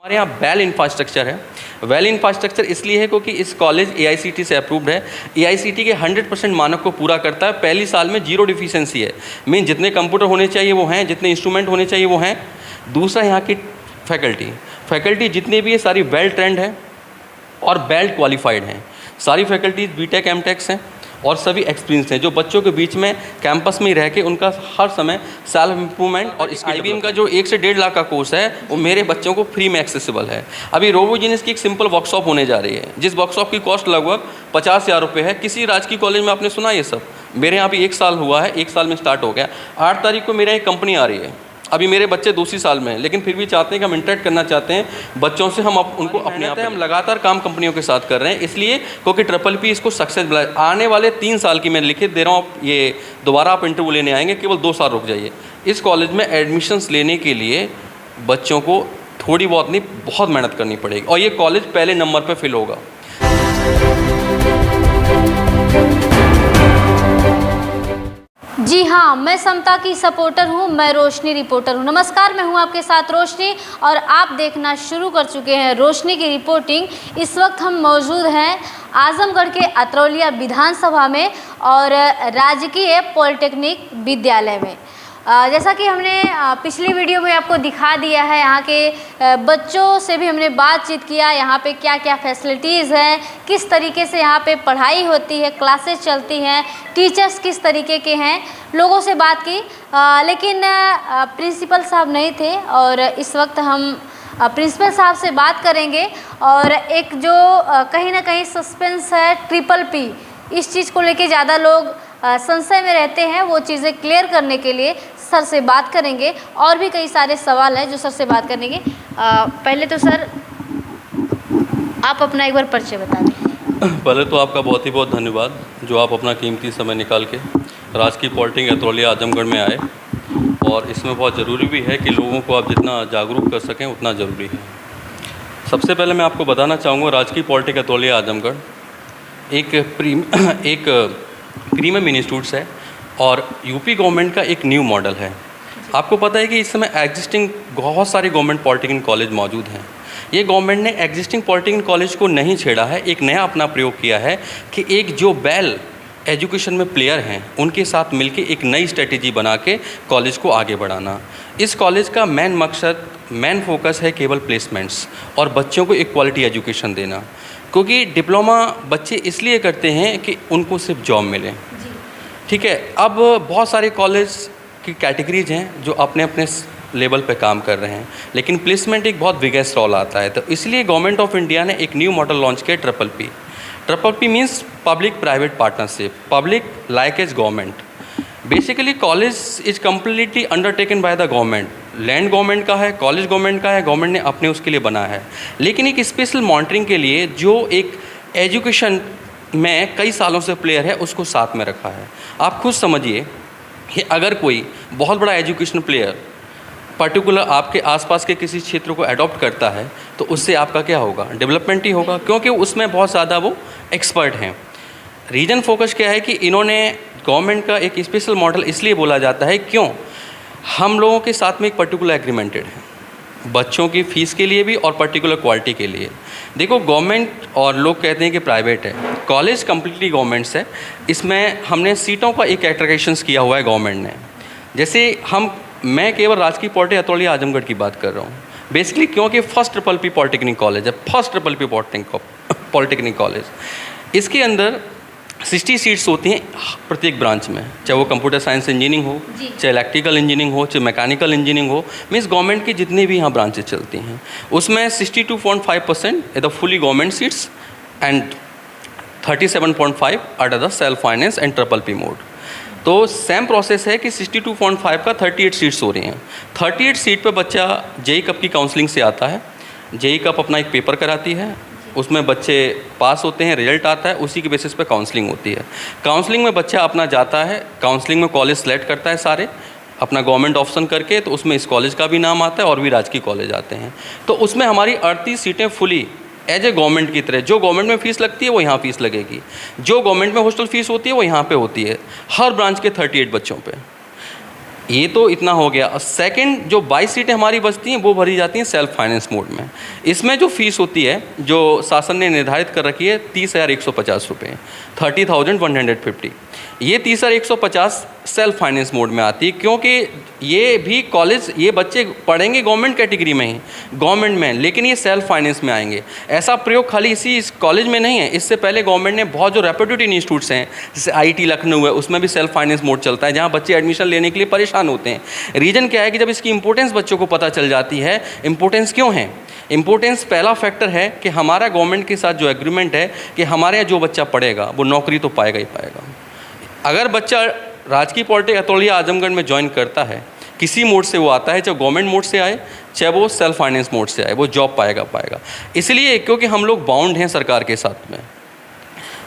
हमारे यहाँ well infrastructure है। वेल इंफ्रास्ट्रक्चर इसलिए है क्योंकि इस कॉलेज AICTE से अप्रूव्ड है। AICTE के 100% मानक को पूरा करता है। पहली साल में 0 डिफिशिएंसी है। मीन जितने कंप्यूटर होने चाहिए वो हैं, जितने इंस्ट्रूमेंट होने चाहिए वो हैं। दूसरा, यहाँ की फैकल्टी जितने भी है सारी वेल ट्रेंड है और वेल क्वालिफाइड हैं। सारी फैकल्टीज BTech MTechs हैं और सभी एक्सपीरियंस हैं, जो बच्चों के बीच में कैंपस में ही रह के उनका हर समय सेल्फ इम्प्रूवमेंट और IBM का जो 1 से 1.5 लाख का कोर्स है वो मेरे बच्चों को फ्री में एक्सेसिबल है। अभी रोबोजेनिस की एक सिंपल वर्कशॉप होने जा रही है, जिस वर्कशॉप की कॉस्ट लगभग 50,000 रुपये है। किसी राजकीय कॉलेज में आपने सुना ये सब? मेरे यहाँ भी 1 साल हुआ है, 1 साल में स्टार्ट हो गया। 8 तारीख को मेरे यहाँ एक कंपनी आ रही है। अभी मेरे बच्चे दूसरी साल में हैं, लेकिन फिर भी चाहते हैं कि हम इंटरेक्ट करना चाहते हैं बच्चों से। हम उनको अपने आप हम लगातार काम कंपनियों के साथ कर रहे हैं, इसलिए क्योंकि PPP इसको सक्सेस मिला। आने वाले 3 साल की मैं लिखित दे रहा हूँ, ये दोबारा आप इंटरव्यू लेने आएंगे, केवल 2 साल रुक जाइए। इस कॉलेज में एडमिशन्स लेने के लिए बच्चों को थोड़ी बहुत नहीं, बहुत मेहनत करनी पड़ेगी और ये कॉलेज पहले नंबर पर फिल होगा। जी हाँ, मैं समता की सपोर्टर हूँ, मैं रोशनी रिपोर्टर हूँ। नमस्कार, मैं हूँ आपके साथ रोशनी और आप देखना शुरू कर चुके हैं रोशनी की रिपोर्टिंग। इस वक्त हम मौजूद हैं आजमगढ़ के अतरौलिया विधानसभा में और राजकीय पॉलिटेक्निक विद्यालय में। जैसा कि हमने पिछली वीडियो में आपको दिखा दिया है, यहाँ के बच्चों से भी हमने बातचीत किया, यहाँ पे क्या क्या फैसिलिटीज़ हैं, किस तरीके से यहाँ पे पढ़ाई होती है, क्लासेस चलती हैं, टीचर्स किस तरीके के हैं, लोगों से बात की। लेकिन प्रिंसिपल साहब नहीं थे और इस वक्त हम प्रिंसिपल साहब से बात करेंगे। और एक जो कहीं ना कहीं सस्पेंस है PPP, इस चीज़ को लेके ज़्यादा लोग संशय में रहते हैं, वो चीज़ें क्लियर करने के लिए सर से बात करेंगे। और भी कई सारे सवाल हैं जो सर से बात करेंगे। पहले तो सर आप अपना एक बार परिचय बता दें। पहले तो आपका बहुत ही बहुत धन्यवाद जो आप अपना कीमती समय निकाल के राजकीय पॉलिटेक्निक अतरौलिया आजमगढ़ में आए, और इसमें बहुत ज़रूरी भी है कि लोगों को आप जितना जागरूक कर सकें उतना ज़रूरी है। सबसे पहले मैं आपको बताना चाहूँगा, राजकीय पॉलिटेक्निक अतरौलिया आजमगढ़ एक प्रीमियम इंस्टीट्यूट्स है और यूपी गवर्नमेंट का एक न्यू मॉडल है। आपको पता है कि इस समय एग्जिस्टिंग बहुत सारे गवर्नमेंट पॉलिटेक्निक कॉलेज मौजूद हैं। ये गवर्नमेंट ने एग्जिस्टिंग पॉलिटेक्निक कॉलेज को नहीं छेड़ा है, एक नया अपना प्रयोग किया है कि एक जो वेल एजुकेशन में प्लेयर हैं उनके साथ मिलके एक नई स्ट्रेटेजी बना के कॉलेज को आगे बढ़ाना। इस कॉलेज का मेन मकसद, मेन फोकस है केवल प्लेसमेंट्स और बच्चों को एक क्वालिटी एजुकेशन देना, क्योंकि डिप्लोमा बच्चे इसलिए करते हैं कि उनको सिर्फ जॉब मिले। ठीक है, अब बहुत सारे कॉलेज की कैटेगरीज हैं जो अपने अपने लेवल पे काम कर रहे हैं, लेकिन प्लेसमेंट एक बहुत बिगेस्ट रोल आता है। तो इसलिए गवर्नमेंट ऑफ इंडिया ने एक न्यू मॉडल लॉन्च किया, PPP means public private partnership, public like as government. Basically college is completely undertaken by the government. Land government का है, कॉलेज गवर्नमेंट का है, गवर्नमेंट ने अपने उसके लिए बना है, लेकिन एक स्पेशल मॉनिटरिंग के लिए जो एक एजुकेशन में कई सालों से प्लेयर है उसको साथ में रखा है। आप खुद समझिए कि अगर कोई बहुत बड़ा एजुकेशन प्लेयर पर्टिकुलर आपके आसपास के किसी क्षेत्र को अडॉप्ट करता है तो उससे आपका क्या होगा? डेवलपमेंट ही होगा, क्योंकि उसमें बहुत ज़्यादा वो एक्सपर्ट हैं। रीजन फोकस क्या है कि इन्होंने गवर्नमेंट का एक स्पेशल मॉडल इसलिए बोला जाता है, क्यों? हम लोगों के साथ में एक पर्टिकुलर एग्रीमेंटेड है, बच्चों की फ़ीस के लिए भी और पर्टिकुलर क्वालिटी के लिए। देखो, गवर्नमेंट और लोग कहते हैं कि प्राइवेट है, कॉलेज कम्प्लीटली गवर्नमेंट्स है। इसमें हमने सीटों का एक एट्रिब्यूशंस किया हुआ है गवर्नमेंट ने। जैसे मैं केवल राजकीय पॉलिटेक्निक अतरौलिया आजमगढ़ की बात कर रहा हूँ बेसिकली, क्योंकि फर्स्ट PPP पॉलिटेक्निक कॉलेज है, फर्स्ट PPP पॉलिटेक्निक कॉलेज। इसके अंदर 60 सीट्स होती हैं प्रत्येक ब्रांच में, चाहे वो कंप्यूटर साइंस इंजीनियरिंग हो, चाहे इलेक्ट्रिकल इंजीनियरिंग हो, चाहे मैकेनिकल इंजीनियरिंग हो। मीन्स गवर्नमेंट की जितनी भी यहाँ ब्रांचेज चलती हैं उसमें 62.5% the fully government seats and 37.5 are the self finance and PPP mode. तो सेम प्रोसेस है कि 62.5 का 38 सीट्स हो रही हैं। 38 सीट पे बच्चा JEE कप की काउंसलिंग से आता है। JEE कप अपना एक पेपर कराती है, उसमें बच्चे पास होते हैं, रिजल्ट आता है, उसी के बेसिस पे काउंसलिंग होती है। काउंसलिंग में बच्चा अपना जाता है, काउंसलिंग में कॉलेज सेलेक्ट करता है सारे अपना गवर्नमेंट ऑप्शन करके, तो उसमें इस कॉलेज का भी नाम आता है और भी राजकीय कॉलेज आते हैं। तो उसमें हमारी 38 सीटें फुली एज ए गवर्नमेंट की तरह, जो गवर्नमेंट में फ़ीस लगती है वो यहाँ फ़ीस लगेगी, जो गवर्नमेंट में हॉस्टल फ़ीस होती है वो यहाँ पे होती है, हर ब्रांच के 38 बच्चों पे। ये तो इतना हो गया। और सेकंड, जो 22 सीटें हमारी बचती हैं वो भरी जाती हैं सेल्फ फाइनेंस मोड में। इसमें जो फीस होती है जो शासन ने निर्धारित कर रखी है 30,150 रुपये, 30,150। ये 30,150 सेल्फ फाइनेंस मोड में आती है, क्योंकि ये भी कॉलेज, ये बच्चे पढ़ेंगे गवर्नमेंट कैटेगरी में ही, गवर्नमेंट में, लेकिन ये सेल्फ फाइनेंस में आएंगे। ऐसा प्रयोग खाली इस कॉलेज में नहीं है, इससे पहले गवर्नमेंट ने बहुत जो रेप्यूटेड इंस्टीट्यूट्स हैं जैसे IIT लखनऊ है, उसमें भी सेल्फ फाइनेंस मोड चलता है, जहाँ बच्चे एडमिशन लेने के लिए परेशान होते हैं। रीज़न क्या है कि जब इसकी इंपॉर्टेंस बच्चों को पता चल जाती है। इंपॉर्टेंस क्यों है? इंपॉर्टेंस पहला फैक्टर है कि हमारा गवर्नमेंट के साथ जो एग्रीमेंट है कि हमारे यहाँ जो बच्चा पढ़ेगा वो नौकरी तो पाएगा ही पाएगा। अगर बच्चा राजकीय पॉलिटेक्निक अतरौलिया आजमगढ़ में ज्वाइन करता है, किसी मोड से वो आता है, चाहे गवर्नमेंट मोड से आए चाहे वो सेल्फ फाइनेंस मोड से आए, वो जॉब पाएगा। इसलिए क्योंकि हम लोग बाउंड हैं सरकार के साथ में,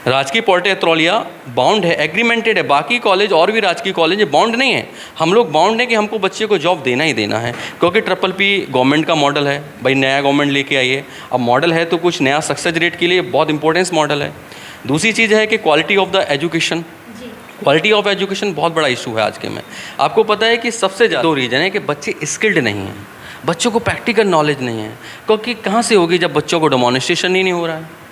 राजकीय पॉलिटेक्निक अतरौलिया बाउंड है, एग्रीमेंटेड है। बाकी कॉलेज और भी राजकीय कॉलेज बाउंड नहीं है, हम लोग बाउंड है कि हमको बच्चे को जॉब देना ही देना है, क्योंकि PPP गवर्नमेंट का मॉडल है। भाई नया गवर्नमेंट लेके आइए, अब मॉडल है तो कुछ नया सक्सेस रेट के लिए बहुत इंपॉर्टेंस मॉडल है। दूसरी चीज़ है कि quality of the education, quality of education बहुत बड़ा इशू है आज के में। आपको पता है कि सबसे ज़्यादा रीज़न है कि बच्चे स्किल्ड नहीं हैं, बच्चों को प्रैक्टिकल नॉलेज नहीं है। क्योंकि कहाँ से होगी जब बच्चों को डेमोन्स्ट्रेशन ही नहीं हो रहा है।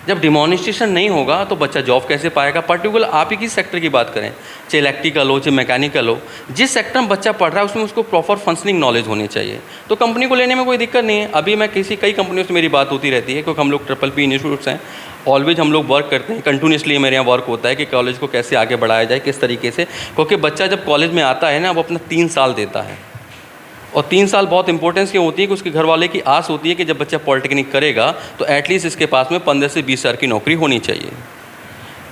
जब डेमोन्स्ट्रेशन नहीं होगा तो बच्चा जॉब कैसे पाएगा? पर्टिकुलर आप ही किस सेक्टर की बात करें, चाहे इलेक्ट्रिकल हो चाहे मैकेनिकल हो, जिस सेक्टर में बच्चा पढ़ रहा है उसमें उसको प्रॉपर फंक्शनिंग नॉलेज होनी चाहिए, तो कंपनी को लेने में कोई दिक्कत नहीं है। अभी मैं कई कंपनियों से मेरी बात होती रहती है, क्योंकि हम लोग PPP इंस्टीट्यूट्स हैं, ऑलवेज हम लोग वर्क करते हैं, कंटिन्यूसली मेरे यहाँ वर्क होता है कि कॉलेज को कैसे आगे बढ़ाया जाए, किस तरीके से। क्योंकि बच्चा जब कॉलेज में आता है ना, वो अपना 3 साल देता है, और 3 साल बहुत इंपॉर्टेंस क्यों होती है कि उसके घर वाले की आस होती है कि जब बच्चा पॉलिटेक्निक करेगा तो एटलीस्ट इसके पास में 15 से 20 हज़ार की नौकरी होनी चाहिए।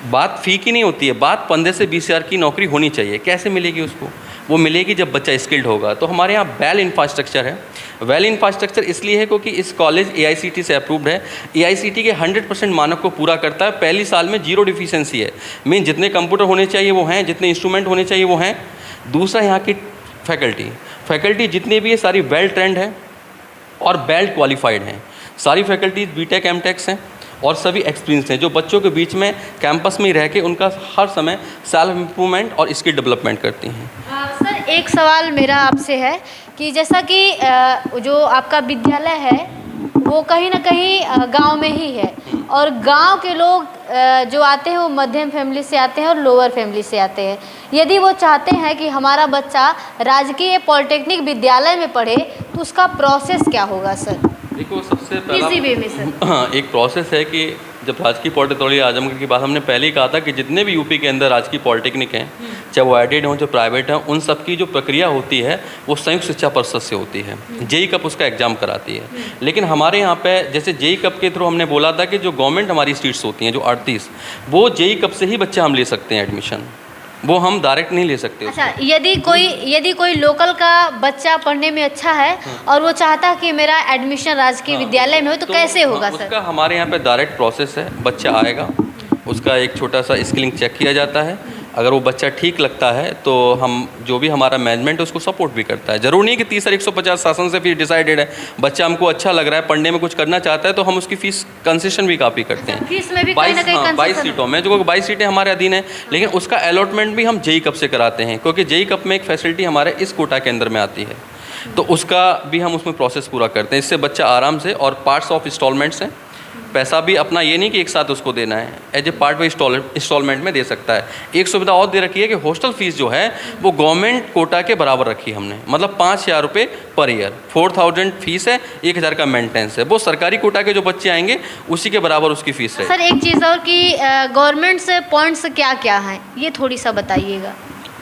बात फ़ी की नहीं होती है, बात 15 से 20 हज़ार की नौकरी होनी चाहिए। कैसे मिलेगी उसको? वो मिलेगी जब बच्चा स्किल्ड होगा। तो हमारे यहाँ वेल इंफ्रास्ट्रक्चर है। वेल इंफ्रास्ट्रक्चर इसलिए है क्योंकि इस कॉलेज AICTE से अप्रूव्ड है। AICTE के 100% मानक को पूरा करता है। पहली साल में 0 डिफिशेंसी है, मीन जितने कंप्यूटर होने चाहिए वो हैं, जितने इंस्ट्रूमेंट होने चाहिए वो हैं। दूसरा, यहाँ की फैकल्टी जितनी भी है सारी वेल ट्रेंड है और वेल क्वालिफाइड हैं। सारी फैकल्टीज BTech MTech हैं और सभी एक्सपीरियंस हैं, जो बच्चों के बीच में कैंपस में ही रह के उनका हर समय सेल्फ इम्प्रूवमेंट और स्किल डेवलपमेंट करती हैं। सर, एक सवाल मेरा आपसे है कि जैसा कि जो आपका विद्यालय है वो कहीं ना कहीं गांव में ही है, और गांव के लोग जो आते हैं वो मध्यम फैमिली से आते हैं और लोअर फैमिली से आते हैं। यदि वो चाहते हैं कि हमारा बच्चा राजकीय पॉलिटेक्निक विद्यालय में पढ़े तो उसका प्रोसेस क्या होगा सर? देखो, सबसे पहला इसी वे में सर एक प्रोसेस है कि जब राजकीय पॉलिटेक्निक अतरौलिया आजमगढ़ की बात हमने पहले ही कहा था कि जितने भी यूपी के अंदर राजकीय पॉलिटेक्निक हैं, चाहे वो एडेड हों चाहे प्राइवेट हों, उन सब की जो प्रक्रिया होती है वो संयुक्त शिक्षा परिषद से होती है। JEE कप उसका एग्ज़ाम कराती है। लेकिन हमारे यहाँ पे जैसे JEE कप के थ्रू हमने बोला था कि जो गवर्नमेंट हमारी सीट्स होती हैं जो 38, वो JEE कप से ही बच्चा हम ले सकते हैं एडमिशन, वो हम डायरेक्ट नहीं ले सकते। अच्छा, यदि कोई लोकल का बच्चा पढ़ने में अच्छा है और वो चाहता है कि मेरा एडमिशन राजकीय विद्यालय में हो, तो कैसे होगा सर? उसका हमारे यहाँ पे डायरेक्ट प्रोसेस है। बच्चा आएगा, उसका एक छोटा सा स्किलिंग चेक किया जाता है। अगर वो बच्चा ठीक लगता है तो हम जो भी हमारा मैनेजमेंट है उसको सपोर्ट भी करता है। ज़रूर नहीं कि 30,150 शासन से फीस डिसाइडेड है। बच्चा हमको अच्छा लग रहा है, पढ़ने में कुछ करना चाहता है, तो हम उसकी फ़ीस कंसेशन भी काफ़ी करते हैं। फीस में भी कहीं ना कहीं 22 सीटों में, जो 22 सीटें हमारे अधीन है, लेकिन उसका अलॉटमेंट भी हम JEE कप से कराते हैं, क्योंकि JEE कप में एक फैसिलिटी हमारे इस कोटा के अंदर में आती है, तो उसका भी हम उसमें प्रोसेस पूरा करते हैं। इससे बच्चा आराम से, और पार्ट्स ऑफ इंस्टॉलमेंट्स हैं, पैसा भी अपना ये नहीं कि एक साथ उसको देना है, as a part wise instalment में दे सकता है। एक सुविधा और दे रखी है कि हॉस्टल फीस जो है वो गवर्नमेंट कोटा के बराबर रखी हमने, मतलब 5,000 रुपये पर ईयर, 4,000 फीस है, 1,000 का मेंटेनेंस है। वो सरकारी कोटा के जो बच्चे आएंगे उसी के बराबर उसकी फ़ीस है। सर, एक चीज़ और कि गवर्नमेंट से पॉइंट्स क्या क्या हैं, ये थोड़ी सा बताइएगा।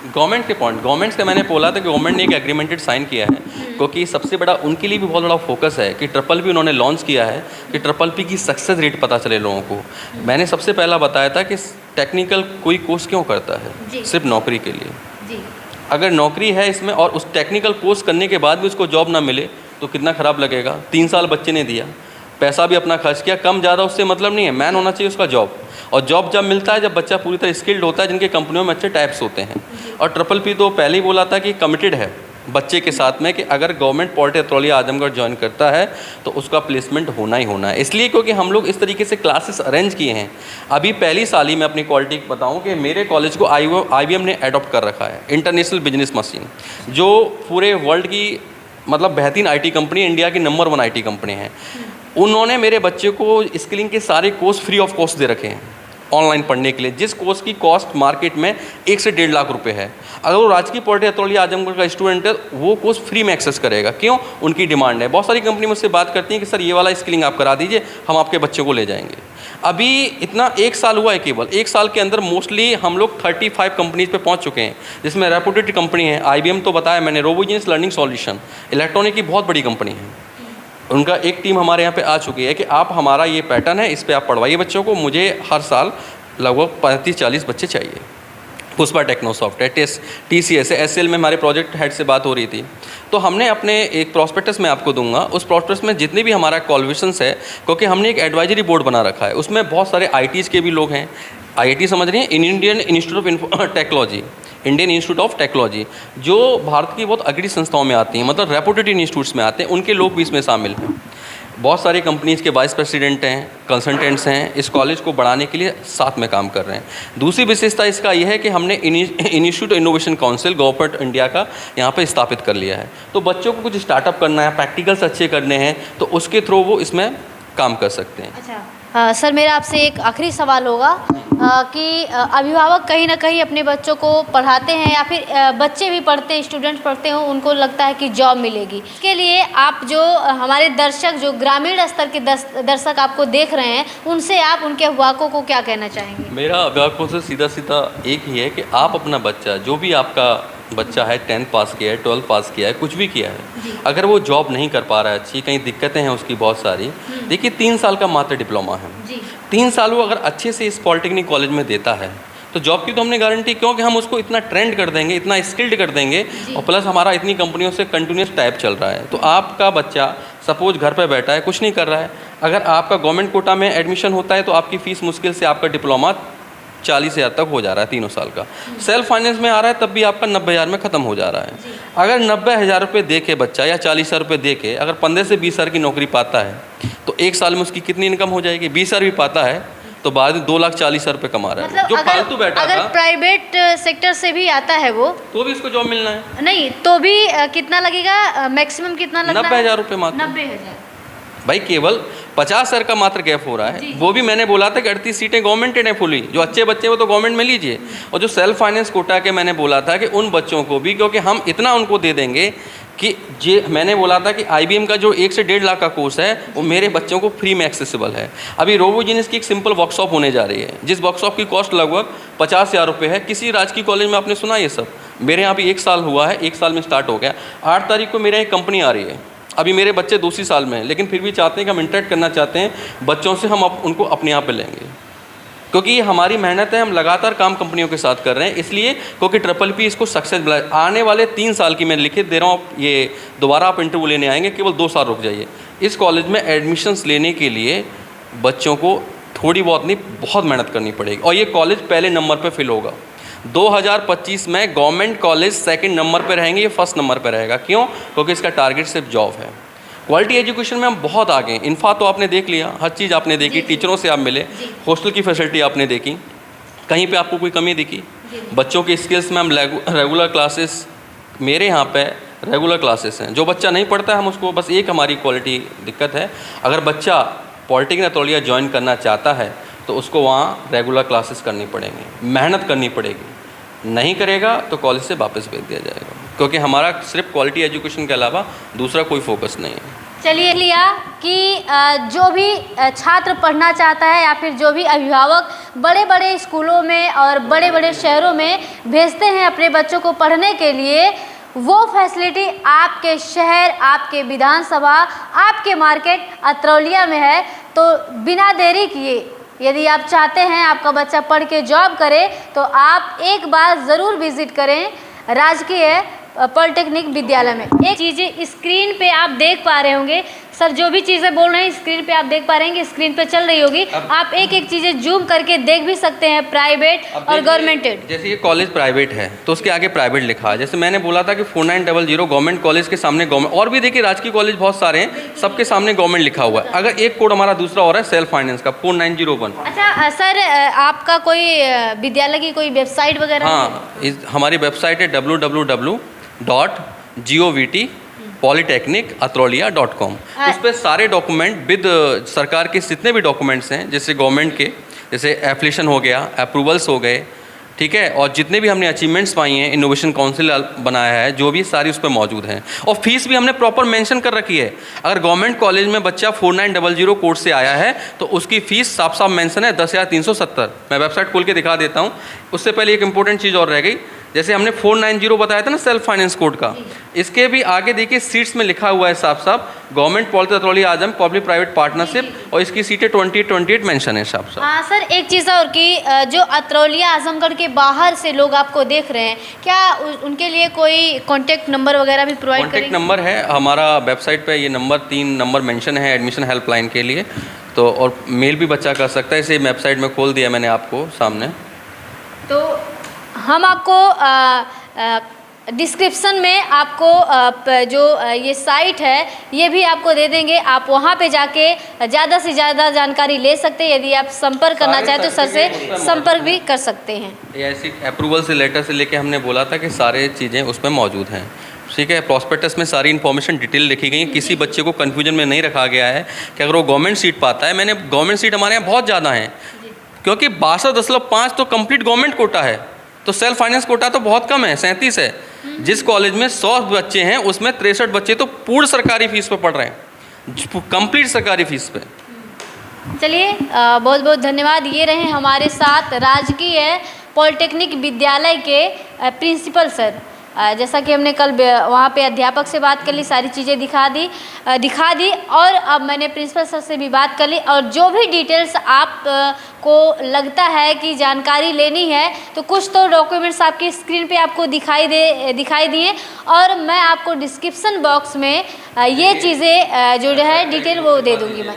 गवर्नमेंट्स का मैंने बोला था कि गवर्नमेंट ने एक एग्रीमेंटेड साइन किया है, क्योंकि सबसे बड़ा उनके लिए भी बहुत बड़ा फोकस है कि PPP उन्होंने लॉन्च किया है कि PPP की सक्सेस रेट पता चले लोगों को। मैंने सबसे पहला बताया था कि टेक्निकल कोई कोर्स क्यों करता है, सिर्फ नौकरी के लिए जी। अगर नौकरी है इसमें और उस टेक्निकल कोर्स करने के बाद भी उसको जॉब ना मिले तो कितना ख़राब लगेगा। 3 साल बच्चे ने दिया, पैसा भी अपना खर्च किया, कम ज़्यादा उससे मतलब नहीं है, मैन होना चाहिए उसका जॉब। और जॉब जब मिलता है जब बच्चा पूरी तरह स्किल्ड होता है, जिनके कंपनियों में अच्छे टाइप्स होते हैं। और PPP तो पहले ही बोला था कि कमिटेड है बच्चे के साथ में कि अगर government polytechnic Atraulia Azamgarh join करता है तो उसका प्लेसमेंट होना ही होना है। इसलिए क्योंकि हम लोग इस तरीके से क्लासेस अरेंज किए हैं। अभी पहली साल ही मैं अपनी क्वालिटी बताऊं कि मेरे कॉलेज को IBM ने अडॉप्ट कर रखा है, इंटरनेशनल बिजनेस मशीन, जो पूरे वर्ल्ड की मतलब बेहतरीन IT कंपनी, इंडिया की नंबर 1 IT कंपनी है। उन्होंने मेरे बच्चे को स्किलिंग के सारे कोर्स फ्री ऑफ कॉस्ट दे रखे हैं ऑनलाइन पढ़ने के लिए, जिस कोर्स की कॉस्ट मार्केट में 1 से 1.5 लाख रुपए है। अगर वो राजकीय पॉलिटेक्निक अतरौलिया आजमगढ़ का स्टूडेंट है वो कोर्स फ्री में एक्सेस करेगा। क्यों? उनकी डिमांड है। बहुत सारी कंपनी मुझसे बात करती हैं कि सर ये वाला स्किलिंग आप करा दीजिए, हम आपके बच्चों को ले जाएंगे। अभी इतना 1 साल हुआ है, केवल 1 साल के अंदर मोस्टली हम लोग 35 कंपनीज पे पहुंच चुके हैं, जिसमें रेपुटेड कंपनी है। IBM तो बताया मैंने, रोबोजेनिस लर्निंग सॉल्यूशन इलेक्ट्रॉनिक की बहुत बड़ी कंपनी है। उनका एक टीम हमारे यहाँ पे आ चुकी है कि आप हमारा ये पैटर्न है, इस पे आप पढ़वाइए बच्चों को। मुझे हर साल लगभग 35-40 बच्चे चाहिए। पुष्पा टेक्नोसॉफ्ट है, TCS है, SL में हमारे प्रोजेक्ट हेड से बात हो रही थी। तो हमने अपने एक प्रोस्पेक्टस में आपको दूंगा, उस प्रोस्पेक्टस में जितने भी हमारा क्वालिफिकेशंस है, क्योंकि हमने एक एडवाइजरी बोर्ड बना रखा है, उसमें बहुत सारे ITs के भी लोग हैं। IIT समझ रही हैं, Indian institute of technology, Indian institute of technology, जो भारत की बहुत अग्रणी संस्थाओं में आती हैं, मतलब रेपुटेड इंस्टीट्यूट्स में आते हैं, उनके लोग भी इसमें शामिल हैं। बहुत सारी कंपनीज़ के वाइस प्रेसिडेंट हैं, कंसल्टेंट्स हैं, इस कॉलेज को बढ़ाने के लिए साथ में काम कर रहे हैं। दूसरी विशेषता इसका यह है कि हमने institute innovation council government India का यहाँ पे स्थापित कर लिया है। तो बच्चों को कुछ स्टार्टअप करना है, प्रैक्टिकल्स अच्छे करने हैं, तो उसके थ्रू वो इसमें काम कर सकते हैं। अच्छा सर, मेरा आपसे एक आखिरी सवाल होगा कि अभिभावक कहीं ना कहीं अपने बच्चों को पढ़ाते हैं या फिर बच्चे भी पढ़ते हैं, स्टूडेंट्स पढ़ते हो, उनको लगता है कि जॉब मिलेगी। इसके लिए आप जो हमारे दर्शक, जो ग्रामीण स्तर के दर्शक आपको देख रहे हैं, उनसे आप उनके अभिभावकों को क्या कहना चाहेंगे? मेरा अभिभावकों से सीधा सीधा एक ही है कि आप अपना बच्चा, जो भी आपका बच्चा है, 10th पास किया है, 12th पास किया है, कुछ भी किया है, अगर वो जॉब नहीं कर पा रहा है अच्छी, कहीं दिक्कतें हैं उसकी बहुत सारी, देखिए 3 साल का मात्र डिप्लोमा है। 3 साल वो अगर अच्छे से इस पॉलिटेक्निक कॉलेज में देता है तो जॉब की तो हमने गारंटी, क्योंकि हम उसको इतना ट्रेंड कर देंगे, इतना स्किल्ड कर देंगे, और प्लस हमारा इतनी कंपनियों से कंटिन्यूस टाइप चल रहा है। तो आपका बच्चा सपोज घर पे बैठा है, कुछ नहीं कर रहा है, अगर आपका गवर्नमेंट कोटा में एडमिशन होता है तो आपकी फ़ीस मुश्किल से आपका डिप्लोमा 40,000 तक हो जा रहा है, 3 साल का। सेल्फ फाइनेंस में आ रहा है तब भी आपका 90,000 में ख़त्म हो जा रहा है। अगर 90,000 रुपये दे के बच्चा या 40,000 रुपये दे के अगर 15 से 20 हज़ार की नौकरी पाता है तो 1 साल में उसकी कितनी इनकम हो जाएगी? 20 हज़ार भी पाता है तो बाद में 2,40,000 रुपये कमा रहा है। मतलब जो फालतू बैठा अगर था, प्राइवेट सेक्टर से भी आता है वो, तो भी उसको जॉब मिलना है। नहीं तो भी कितना लगेगा? मैक्सिमम कितना लगता है? 90,000 रुपये मात्र। 90,000 भाई, केवल 50,000 का मात्र गैप हो रहा है। वो भी मैंने बोला था कि 38 सीटें गवर्नमेंटेड हैं फुली, जो अच्छे बच्चे वो तो गवर्नमेंट में लीजिए। और जो सेल्फ फाइनेंस कोटा के मैंने बोला था कि उन बच्चों को भी, क्योंकि हम इतना उनको दे देंगे कि मैंने बोला था कि IBM का जो 1 से 1.5 लाख का कोर्स है वो मेरे बच्चों को फ्री में एक्सेसिबल है। अभी रोबोजेनिस की एक सिंपल वर्कशॉप होने जा रही है, जिस वर्कशॉप की कॉस्ट लगभग 50,000 रुपये है। किसी राजकीय कॉलेज में आपने सुना ये सब? मेरे यहाँ भी 1 साल हुआ है, 1 साल में स्टार्ट हो गया। 8 तारीख को मेरे यहाँ एक कंपनी आ रही है, अभी मेरे बच्चे 2 साल में हैं, लेकिन फिर भी चाहते हैं कि हम इंटरेक्ट करना चाहते हैं बच्चों से, हम उनको अपने यहाँ पे लेंगे, क्योंकि ये हमारी मेहनत है। हम लगातार काम कंपनियों के साथ कर रहे हैं, इसलिए क्योंकि PPP इसको सक्सेस मिला। आने वाले 3 साल की मैं लिखित दे रहा हूँ, ये दोबारा आप इंटरव्यू लेने आएंगे, केवल 2 साल रुक जाइए। इस कॉलेज में एडमिशन्स लेने के लिए बच्चों को थोड़ी बहुत नहीं, बहुत मेहनत करनी पड़ेगी, और ये कॉलेज पहले नंबर पर फिल होगा। 2025 में गवर्नमेंट कॉलेज 2nd नंबर पे रहेंगे, ये 1st नंबर पे रहेगा। क्यों? क्योंकि इसका टारगेट सिर्फ जॉब है। क्वालिटी एजुकेशन में हम बहुत आगे हैं। इन्फा तो आपने देख लिया, हर चीज़ आपने देखी, टीचरों से आप मिले, हॉस्टल की फैसिलिटी आपने देखी, कहीं पे आपको कोई कमी दिखी? बच्चों के स्किल्स में हम रेगुलर क्लासेस, मेरे यहाँ पे रेगुलर क्लासेस हैं। जो बच्चा नहीं पढ़ता है हम उसको, बस एक हमारी क्वालिटी दिक्कत है, अगर बच्चा पॉलिटेक्निक अतरौलिया ज्वाइन करना चाहता है तो उसको वहाँ रेगुलर क्लासेस करनी पड़ेंगी, मेहनत करनी पड़ेगी। नहीं करेगा तो कॉलेज से वापस भेज दिया जाएगा, क्योंकि हमारा सिर्फ क्वालिटी एजुकेशन के अलावा दूसरा कोई फोकस नहीं है। चलिए लिया कि जो भी छात्र पढ़ना चाहता है या फिर जो भी अभिभावक बड़े बड़े स्कूलों में और बड़े बड़े शहरों में भेजते हैं अपने बच्चों को पढ़ने के लिए, वो फैसिलिटी आपके शहर, आपके विधानसभा, आपके मार्केट अतरौलिया में है। तो बिना देरी किए यदि आप चाहते हैं आपका बच्चा पढ़ के जॉब करे तो आप एक बार ज़रूर विज़िट करें राजकीय पॉलिटेक्निक विद्यालय में। एक चीज़ें स्क्रीन पे आप देख पा रहे होंगे, सर जो भी चीज़ें बोल रहे हैं स्क्रीन पे आप देख पा रहे हैं कि स्क्रीन पे चल रही होगी, आप एक एक चीज़ें जूम करके देख भी सकते हैं, प्राइवेट और गवर्नमेंटेड। जैसे ये कॉलेज प्राइवेट है तो उसके आगे प्राइवेट लिखा है। जैसे मैंने बोला था कि 4900 गवर्नमेंट कॉलेज के सामने गवर्नमेंट, और भी देखिए राजकीय कॉलेज बहुत सारे हैं, सबके सामने गवर्नमेंट लिखा हुआ है। अगर एक कोड हमारा दूसरा हो रहा है सेल्फ फाइनेंस का 4901। अच्छा सर, आपका कोई विद्यालय की कोई वेबसाइट वगैरह? हाँ, हमारी वेबसाइट है www.govtechnicathroliya.com। उस पर सारे डॉक्यूमेंट विद सरकार के जितने भी डॉक्यूमेंट्स हैं, जैसे गवर्नमेंट के, जैसे एप्लीकेशन हो गया, अप्रूवल्स हो गए, ठीक है, और जितने भी हमने अचीवमेंट्स पाई हैं, इनोवेशन काउंसिल बनाया है, जो भी सारी उस पर मौजूद हैं। और फीस भी हमने प्रॉपर मेंशन कर रखी है। अगर गवर्नमेंट कॉलेज में बच्चा 4900 कोड से आया है तो उसकी फ़ीस साफ साफ मेंशन है 10,370। मैं वेबसाइट खोल के दिखा देता हूँ। उससे पहले एक इंपॉर्टेंट चीज़ और रह गई, जैसे हमने 490 बताया था ना सेल्फ फाइनेंस कोड का, इसके भी आगे देखिए सीट्स में लिखा हुआ है साफ साफ गवर्नमेंट पॉलिटेक्निक अथॉरिटी आजम पब्लिक प्राइवेट पार्टनरशिप, और इसकी सीटें 2028 मेंशन है साफ साफ। हाँ सर, एक चीज़ और कि जो अतरौलिया आजमगढ़ के बाहर से लोग आपको देख रहे हैं, क्या उनके लिए कोई कॉन्टैक्ट नंबर वगैरह भी प्रोवाइड करेंगे? कॉन्टैक्ट नंबर है हमारा वेबसाइट पे, ये नंबर 3 नंबर मेंशन है एडमिशन हेल्पलाइन के लिए, तो और मेल भी बच्चा कर सकता है। इसे वेबसाइट में खोल दिया मैंने आपको सामने। तो हम आपको डिस्क्रिप्शन में आपको जो ये साइट है ये भी आपको दे देंगे, आप वहाँ पे जाके ज़्यादा से ज़्यादा जानकारी ले सकते हैं। यदि आप संपर्क करना चाहें तो सर से संपर्क भी कर सकते हैं। ऐसी अप्रूवल से लेटर से लेके हमने बोला था कि सारे चीज़ें उसमें मौजूद हैं, ठीक है। प्रॉस्पेक्टस में सारी इन्फॉर्मेशन डिटेल लिखी गई है, किसी बच्चे को कन्फ्यूजन में नहीं रखा गया है कि अगर वो गवर्नमेंट सीट पाता है। मैंने गवर्नमेंट सीट हमारे यहाँ बहुत ज़्यादा हैं, क्योंकि 62.5 तो कंप्लीट गवर्नमेंट कोटा है, तो सेल्फ फाइनेंस कोटा तो बहुत कम है, 37 है। जिस कॉलेज में 100 बच्चे हैं उसमें 63 बच्चे तो पूर्ण सरकारी फीस पे पढ़ रहे हैं, कंप्लीट सरकारी फीस पे। चलिए बहुत बहुत धन्यवाद। ये रहे हमारे साथ राजकीय पॉलिटेक्निक विद्यालय के प्रिंसिपल सर। जैसा कि हमने कल वहाँ पे अध्यापक से बात कर ली, सारी चीज़ें दिखा दी और अब मैंने प्रिंसिपल सर से भी बात कर ली, और जो भी डिटेल्स आप को लगता है कि जानकारी लेनी है तो कुछ तो डॉक्यूमेंट्स आपकी स्क्रीन पे आपको दिखाई दिए, और मैं आपको डिस्क्रिप्शन बॉक्स में ये चीज़ें जो है डिटेल वो दे दूँगी मैं।